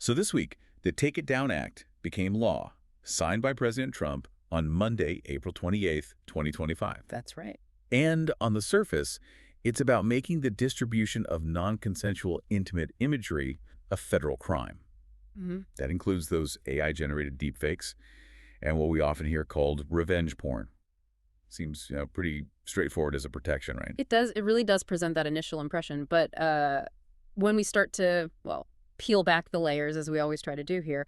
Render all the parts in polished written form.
So this week, the Take It Down Act became law, signed by President Trump on Monday, April 28th, 2025. That's right. And on the surface, it's about making the distribution of non-consensual intimate imagery a federal crime. Hmm. That includes those AI-generated deepfakes and what we often hear called revenge porn. Seems, pretty straightforward as a protection, right? It does. It really does present that initial impression. But when we start to, well, peel back the layers, as we always try to do here,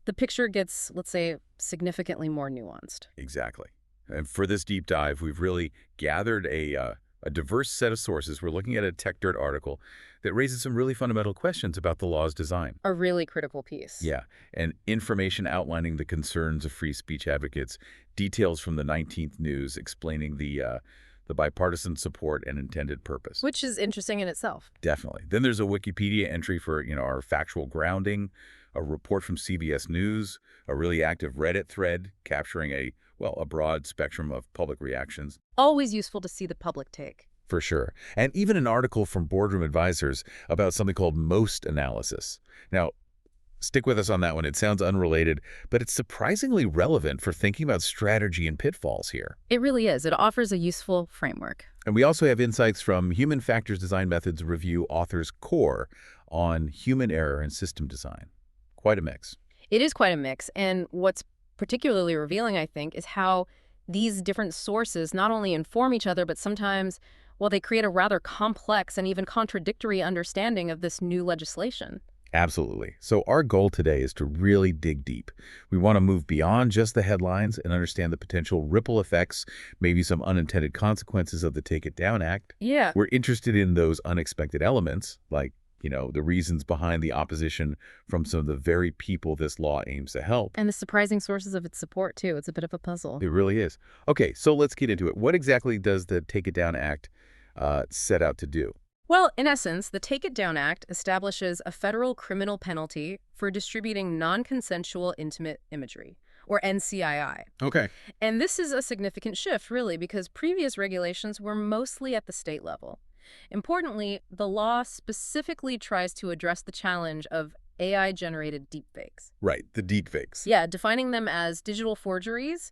the picture gets, let's say, significantly more nuanced. Exactly. And for this deep dive, we've really gathered a diverse set of sources. We're looking at a TechDirt article that raises some really fundamental questions about the law's design. A really critical piece. Yeah, and information outlining the concerns of free speech advocates, details from the 19th News explaining the bipartisan support and intended purpose. Which is interesting in itself. Definitely. Then there's a Wikipedia entry for, our factual grounding, a report from CBS News, a really active Reddit thread capturing a broad spectrum of public reactions. Always useful to see the public take. For sure. And even an article from Boardroom Advisors about something called MOST analysis. Now, stick with us on that one. It sounds unrelated, but it's surprisingly relevant for thinking about strategy and pitfalls here. It really is. It offers a useful framework. And we also have insights from Human Factors Design Methods Review authors Core on human error and system design. Quite a mix. It is quite a mix. And what's particularly revealing, I think, is how these different sources not only inform each other, but sometimes, well, they create a rather complex and even contradictory understanding of this new legislation. Absolutely. So our goal today is to really dig deep. We want to move beyond just the headlines and understand the potential ripple effects, maybe some unintended consequences of the Take It Down Act. Yeah. We're interested in those unexpected elements, like, the reasons behind the opposition from some of the very people this law aims to help. And the surprising sources of its support, too. It's a bit of a puzzle. It really is. Okay, so let's get into it. What exactly does the Take It Down Act set out to do? Well, in essence, the Take It Down Act establishes a federal criminal penalty for distributing non-consensual intimate imagery, or NCII. Okay. And this is a significant shift, really, because previous regulations were mostly at the state level. Importantly, the law specifically tries to address the challenge of AI-generated deepfakes. Right, the deepfakes. Yeah, defining them as digital forgeries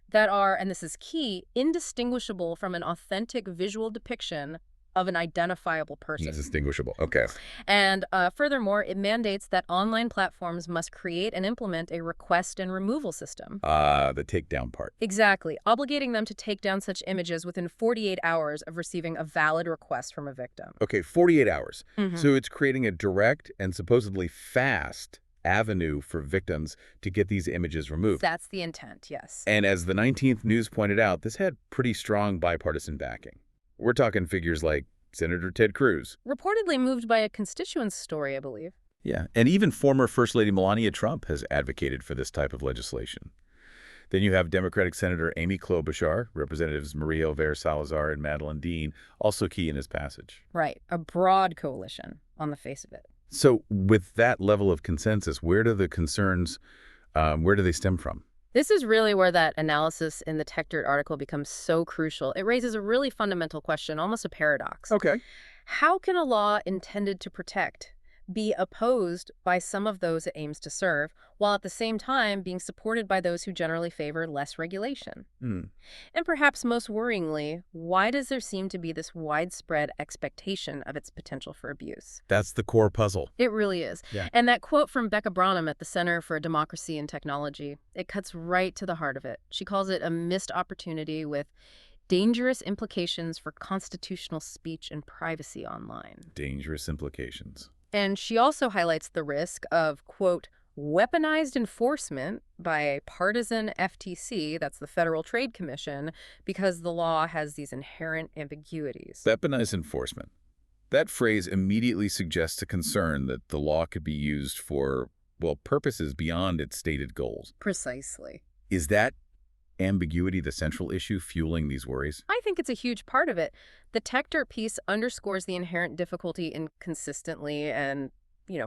that are, and this is key, indistinguishable from an authentic visual depiction of an identifiable person. Indistinguishable. Okay. And furthermore, it mandates that online platforms must create and implement a request and removal system. The takedown part. Exactly, obligating them to take down such images within 48 hours of receiving a valid request from a victim. Okay, 48 hours. Mhm. So it's creating a direct and supposedly fast avenue for victims to get these images removed. That's the intent, yes. And as the 19th News pointed out, this had pretty strong bipartisan backing. We're talking figures like Senator Ted Cruz. Reportedly moved by a constituent's story, I believe. Yeah, and even former First Lady Melania Trump has advocated for this type of legislation. Then you have Democratic Senator Amy Klobuchar, Representatives Maria Elvira Salazar and Madeline Dean, also key in his passage. Right, a broad coalition on the face of it. So with that level of consensus, where do the concerns, where do they stem from? This is really where that analysis in the TechDirt article becomes so crucial. It raises a really fundamental question, almost a paradox. Okay. How can a law intended to protect be opposed by some of those it aims to serve, while at the same time being supported by those who generally favor less regulation? And perhaps most worryingly, why does there seem to be this widespread expectation of its potential for abuse? That's the core puzzle. It really is. Yeah. And that quote from Becca Branham at the Center for Democracy and Technology, it cuts right to the heart of it. She calls it a missed opportunity with dangerous implications for constitutional speech and privacy online. Dangerous implications. And she also highlights the risk of, quote, weaponized enforcement by a partisan FTC, that's the Federal Trade Commission, because the law has these inherent ambiguities. Weaponized enforcement. That phrase immediately suggests a concern that the law could be used for, purposes beyond its stated goals. Precisely. Is that ambiguity the central issue fueling these worries? I think it's a huge part of it. The TechDirt piece underscores the inherent difficulty in consistently and,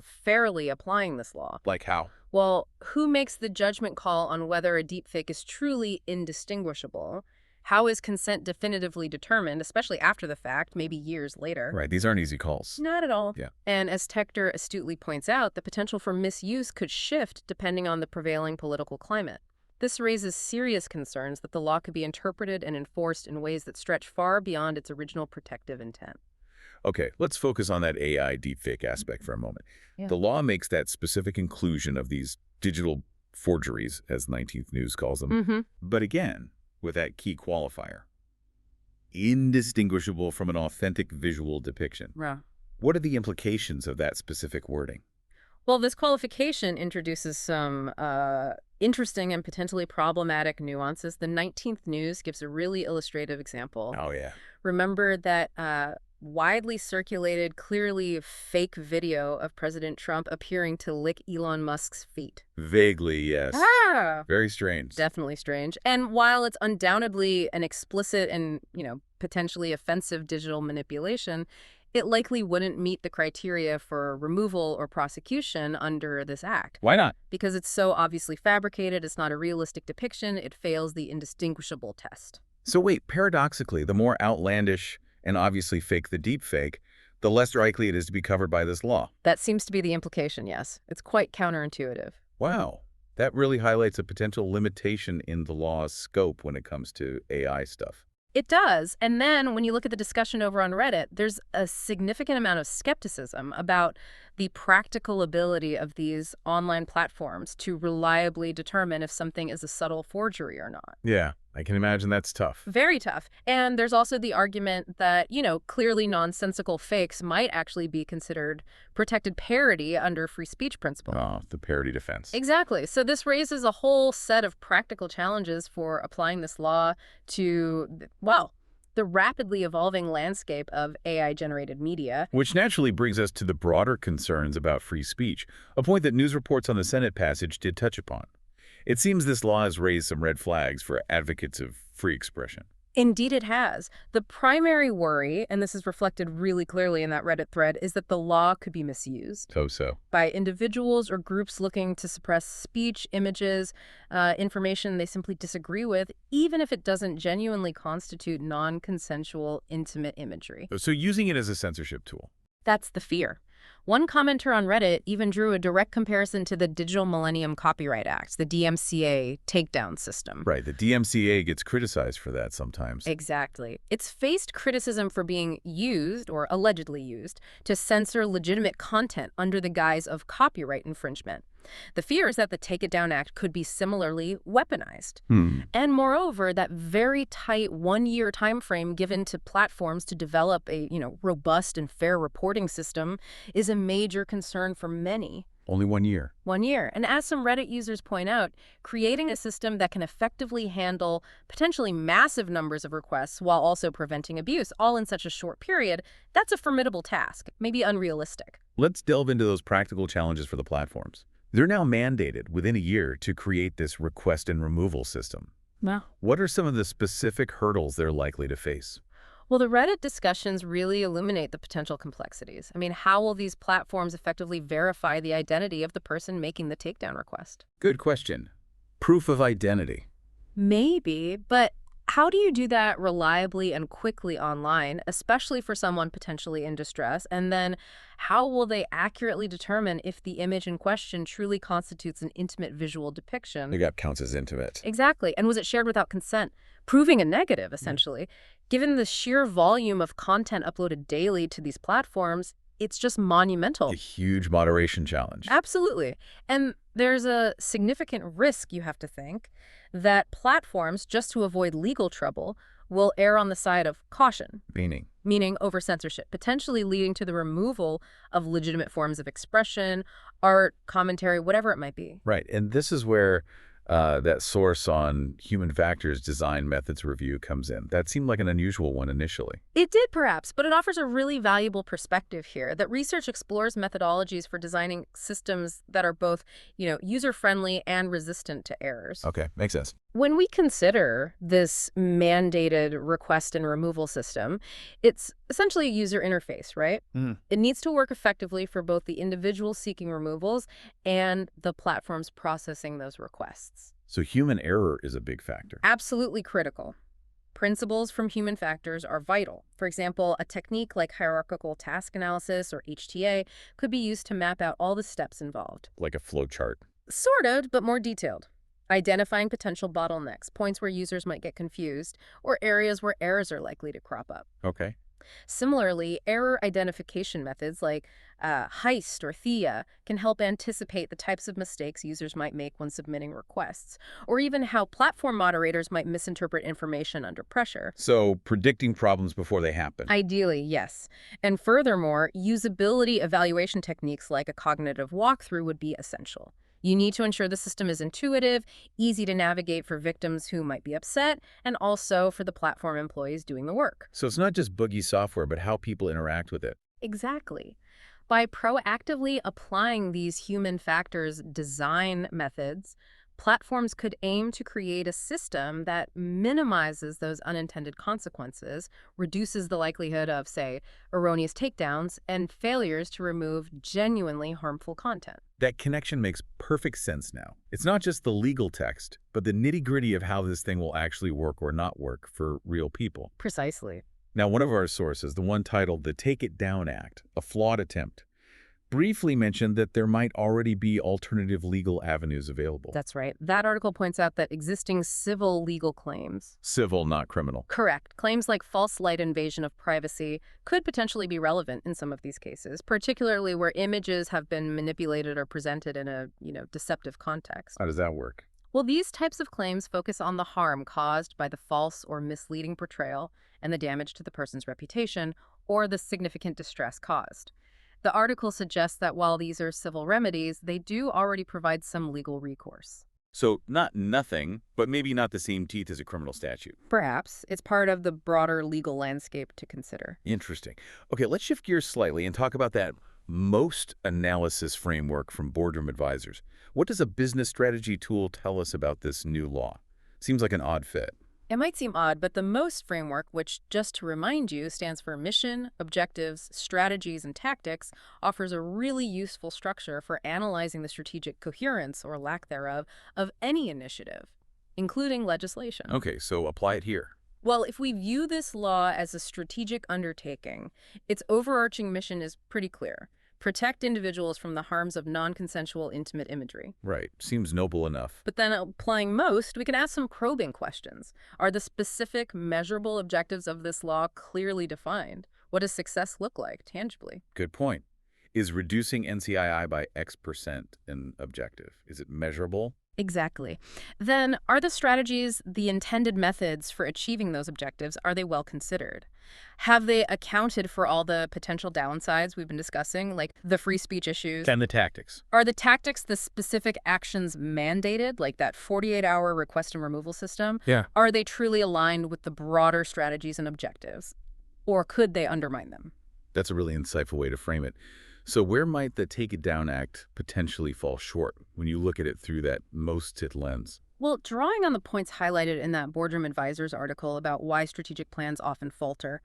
fairly applying this law. Like how? Well, who makes the judgment call on whether a deepfake is truly indistinguishable? How is consent definitively determined, especially after the fact, maybe years later? Right, these aren't easy calls. Not at all. Yeah. And as Tector astutely points out, the potential for misuse could shift depending on the prevailing political climate. This raises serious concerns that the law could be interpreted and enforced in ways that stretch far beyond its original protective intent. Okay, let's focus on that AI deepfake aspect for a moment. Yeah. The law makes that specific inclusion of these digital forgeries, as 19th News calls them. But again, with that key qualifier, indistinguishable from an authentic visual depiction. Yeah. What are the implications of that specific wording? Well, this qualification introduces some interesting and potentially problematic nuances. The 19th News gives a really illustrative example. Oh, yeah. Remember that widely circulated, clearly fake video of President Trump appearing to lick Elon Musk's feet. Vaguely, yes. Ah! Very strange. Definitely strange. And while it's undoubtedly an explicit and, potentially offensive digital manipulation, it likely wouldn't meet the criteria for removal or prosecution under this act. Why not? Because it's so obviously fabricated, it's not a realistic depiction, it fails the indistinguishable test. So wait, paradoxically, the more outlandish and obviously fake the deepfake, the less likely it is to be covered by this law. That seems to be the implication, yes. It's quite counterintuitive. Wow. That really highlights a potential limitation in the law's scope when it comes to AI stuff. It does. And then when you look at the discussion over on Reddit, there's a significant amount of skepticism about the practical ability of these online platforms to reliably determine if something is a subtle forgery or not. Yeah, I can imagine that's tough. Very tough. And there's also the argument that, clearly nonsensical fakes might actually be considered protected parody under free speech principle. Oh, the parody defense. Exactly. So this raises a whole set of practical challenges for applying this law to, the rapidly evolving landscape of AI-generated media. Which naturally brings us to the broader concerns about free speech, a point that news reports on the Senate passage did touch upon. It seems this law has raised some red flags for advocates of free expression. Indeed it has. The primary worry, and this is reflected really clearly in that Reddit thread, is that the law could be misused. So. By individuals or groups looking to suppress speech, images, information they simply disagree with, even if it doesn't genuinely constitute non-consensual, intimate imagery. So using it as a censorship tool. That's the fear. One commenter on Reddit even drew a direct comparison to the Digital Millennium Copyright Act, the DMCA takedown system. Right, the DMCA gets criticized for that sometimes. Exactly. It's faced criticism for being used, or allegedly used, to censor legitimate content under the guise of copyright infringement. The fear is that the Take It Down Act could be similarly weaponized. And moreover, that very tight one-year time frame given to platforms to develop a, robust and fair reporting system is a major concern for many. Only 1 year. 1 year. And as some Reddit users point out, creating a system that can effectively handle potentially massive numbers of requests while also preventing abuse, all in such a short period, that's a formidable task, maybe unrealistic. Let's delve into those practical challenges for the platforms. They're now mandated within a year to create this request and removal system. Wow. What are some of the specific hurdles they're likely to face? Well, the Reddit discussions really illuminate the potential complexities. I mean, how will these platforms effectively verify the identity of the person making the takedown request? Good question. Proof of identity. Maybe, but how do you do that reliably and quickly online, especially for someone potentially in distress? And then how will they accurately determine if the image in question truly constitutes an intimate visual depiction? The gap counts as intimate. Exactly. And was it shared without consent? Proving a negative, essentially. Given the sheer volume of content uploaded daily to these platforms, it's just monumental. A huge moderation challenge. Absolutely. And there's a significant risk, you have to think, that platforms, just to avoid legal trouble, will err on the side of caution. Meaning over censorship, potentially leading to the removal of legitimate forms of expression, art, commentary, whatever it might be. Right. And this is where that source on human factors design methods review comes in. That seemed like an unusual one initially. It did perhaps, but it offers a really valuable perspective here that research explores methodologies for designing systems that are both, user-friendly and resistant to errors. Okay, makes sense. When we consider this mandated request and removal system, it's essentially a user interface, right? It needs to work effectively for both the individual seeking removals and the platforms processing those requests. So human error is a big factor. Absolutely critical. Principles from human factors are vital. For example, a technique like hierarchical task analysis or HTA could be used to map out all the steps involved. Like a flow chart. Sort of, but more detailed. Identifying potential bottlenecks, points where users might get confused, or areas where errors are likely to crop up. Okay. Similarly, error identification methods like Heist or Thea can help anticipate the types of mistakes users might make when submitting requests, or even how platform moderators might misinterpret information under pressure. So predicting problems before they happen. Ideally, yes. And furthermore, usability evaluation techniques like a cognitive walkthrough would be essential. You need to ensure the system is intuitive, easy to navigate for victims who might be upset, and also for the platform employees doing the work. So it's not just buggy software, but how people interact with it. Exactly. By proactively applying these human factors design methods, platforms could aim to create a system that minimizes those unintended consequences, reduces the likelihood of, say, erroneous takedowns, and failures to remove genuinely harmful content. That connection makes perfect sense now. It's not just the legal text, but the nitty-gritty of how this thing will actually work or not work for real people. Precisely. Now, one of our sources, the one titled the Take It Down Act, a flawed attempt, briefly mentioned that there might already be alternative legal avenues available. That's right. That article points out that existing civil legal claims— Civil, not criminal. Correct. Claims like false light invasion of privacy could potentially be relevant in some of these cases, particularly where images have been manipulated or presented in a, deceptive context. How does that work? Well, these types of claims focus on the harm caused by the false or misleading portrayal and the damage to the person's reputation or the significant distress caused. The article suggests that while these are civil remedies, they do already provide some legal recourse. So not nothing, but maybe not the same teeth as a criminal statute. Perhaps it's part of the broader legal landscape to consider. Interesting. Okay, let's shift gears slightly and talk about that MOST analysis framework from Boardroom Advisors. What does a business strategy tool tell us about this new law? Seems like an odd fit. It might seem odd, but the MOST framework, which, just to remind you, stands for Mission, Objectives, Strategies, and Tactics, offers a really useful structure for analyzing the strategic coherence, or lack thereof, of any initiative, including legislation. Okay, so apply it here. Well, if we view this law as a strategic undertaking, its overarching mission is pretty clear: protect individuals from the harms of non-consensual intimate imagery. Right. Seems noble enough. But then applying MOST, we can ask some probing questions. Are the specific, measurable objectives of this law clearly defined? What does success look like, tangibly? Good point. Is reducing NCII by X% an objective? Is it measurable? Exactly. Then, are the strategies, the intended methods for achieving those objectives, are they well considered? Have they accounted for all the potential downsides we've been discussing, like the free speech issues? And the tactics. Are the tactics the specific actions mandated, like that 48-hour request and removal system? Yeah. Are they truly aligned with the broader strategies and objectives? Or could they undermine them? That's a really insightful way to frame it. So where might the Take It Down Act potentially fall short when you look at it through that MOST lens? Well, drawing on the points highlighted in that Boardroom Advisors article about why strategic plans often falter,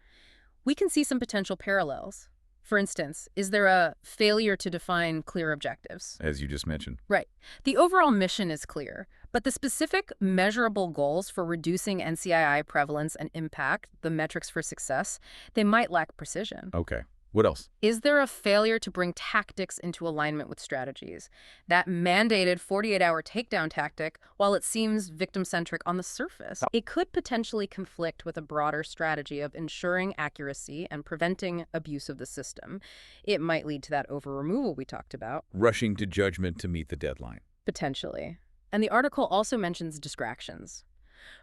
we can see some potential parallels. For instance, is there a failure to define clear objectives? As you just mentioned. Right. The overall mission is clear, but the specific measurable goals for reducing NCII prevalence and impact, the metrics for success, they might lack precision. Okay. What else? Is there a failure to bring tactics into alignment with strategies? That mandated 48-hour takedown tactic, while it seems victim-centric on the surface, it could potentially conflict with a broader strategy of ensuring accuracy and preventing abuse of the system. It might lead to that over-removal we talked about. Rushing to judgment to meet the deadline. Potentially. And the article also mentions distractions.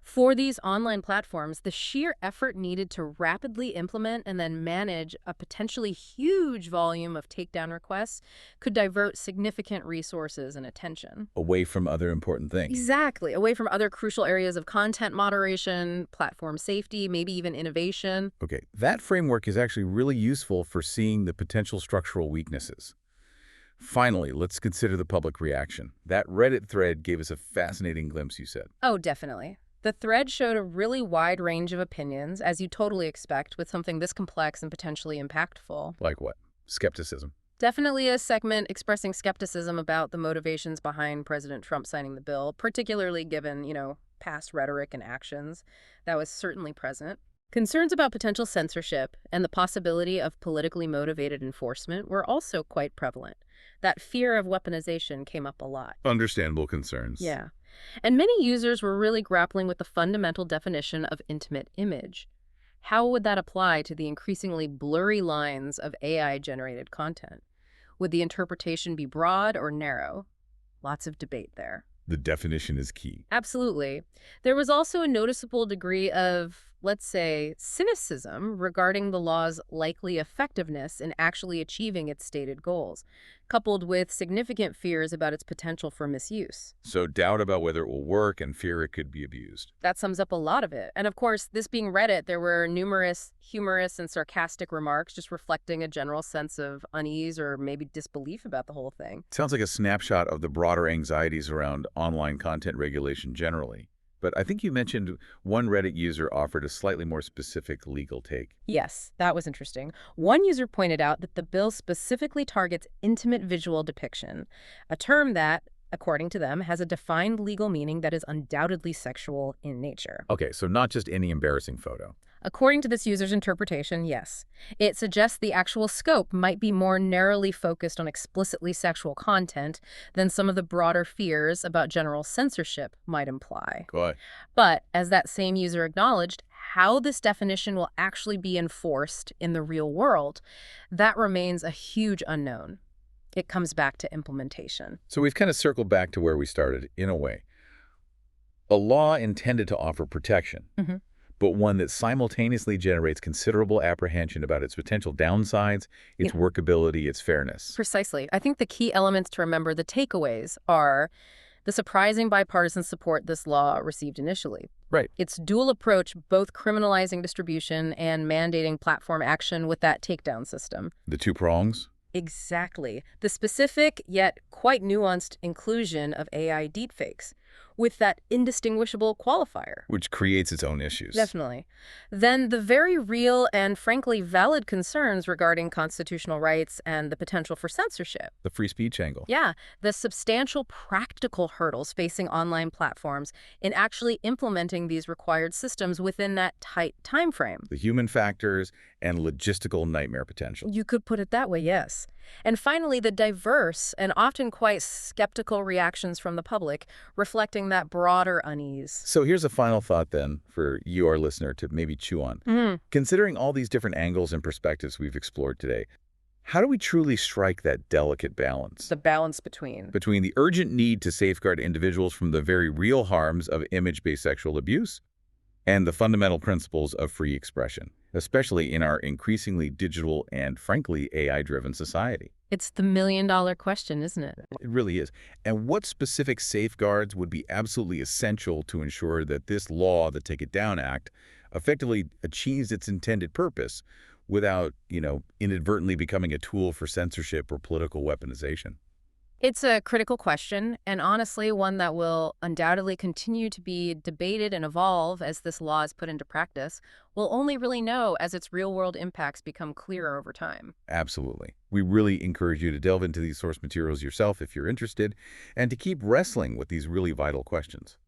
For these online platforms, the sheer effort needed to rapidly implement and then manage a potentially huge volume of takedown requests could divert significant resources and attention. Away from other important things. Exactly. Away from other crucial areas of content moderation, platform safety, maybe even innovation. Okay, that framework is actually really useful for seeing the potential structural weaknesses. Finally, let's consider the public reaction. That Reddit thread gave us a fascinating glimpse, you said. Oh, definitely. The thread showed a really wide range of opinions, as you totally expect with something this complex and potentially impactful. Like what? Skepticism. Definitely a segment expressing skepticism about the motivations behind President Trump signing the bill, particularly given, past rhetoric and actions. That was certainly present. Concerns about potential censorship and the possibility of politically motivated enforcement were also quite prevalent. That fear of weaponization came up a lot. Understandable concerns. Yeah. And many users were really grappling with the fundamental definition of intimate image. How would that apply to the increasingly blurry lines of AI-generated content? Would the interpretation be broad or narrow? Lots of debate there. The definition is key. Absolutely. There was also a noticeable degree of, let's say, cynicism regarding the law's likely effectiveness in actually achieving its stated goals, coupled with significant fears about its potential for misuse. So doubt about whether it will work and fear it could be abused. That sums up a lot of it. And of course, this being Reddit, there were numerous humorous and sarcastic remarks just reflecting a general sense of unease or maybe disbelief about the whole thing. Sounds like a snapshot of the broader anxieties around online content regulation generally. But I think you mentioned one Reddit user offered a slightly more specific legal take. Yes, that was interesting. One user pointed out that the bill specifically targets intimate visual depiction, a term that, according to them, has a defined legal meaning that is undoubtedly sexual in nature. Okay, so not just any embarrassing photo. According to this user's interpretation, yes. It suggests the actual scope might be more narrowly focused on explicitly sexual content than some of the broader fears about general censorship might imply. Good. But, as that same user acknowledged, how this definition will actually be enforced in the real world, that remains a huge unknown. It comes back to implementation. So we've kind of circled back to where we started, in a way. A law intended to offer protection. But one that simultaneously generates considerable apprehension about its potential downsides, its workability, its fairness. Precisely. I think the key elements to remember, the takeaways, are the surprising bipartisan support this law received initially. Right. Its dual approach, both criminalizing distribution and mandating platform action with that takedown system. The two prongs? Exactly. The specific yet quite nuanced inclusion of AI deepfakes with that indistinguishable qualifier. Which creates its own issues. Definitely. Then the very real and frankly valid concerns regarding constitutional rights and the potential for censorship. The free speech angle. Yeah, the substantial practical hurdles facing online platforms in actually implementing these required systems within that tight time frame. The human factors and logistical nightmare potential. You could put it that way, yes. And finally, the diverse and often quite skeptical reactions from the public, reflecting that broader unease. So here's a final thought then for you, our listener, to maybe chew on. Considering all these different angles and perspectives we've explored today, how do we truly strike that delicate balance? The balance between the urgent need to safeguard individuals from the very real harms of image-based sexual abuse and the fundamental principles of free expression, especially in our increasingly digital and, frankly, AI-driven society. It's the million-dollar question, isn't it? It really is. And what specific safeguards would be absolutely essential to ensure that this law, the Take It Down Act, effectively achieves its intended purpose without, inadvertently becoming a tool for censorship or political weaponization? It's a critical question, and honestly, one that will undoubtedly continue to be debated and evolve as this law is put into practice. We'll only really know as its real-world impacts become clearer over time. Absolutely. We really encourage you to delve into these source materials yourself if you're interested, and to keep wrestling with these really vital questions.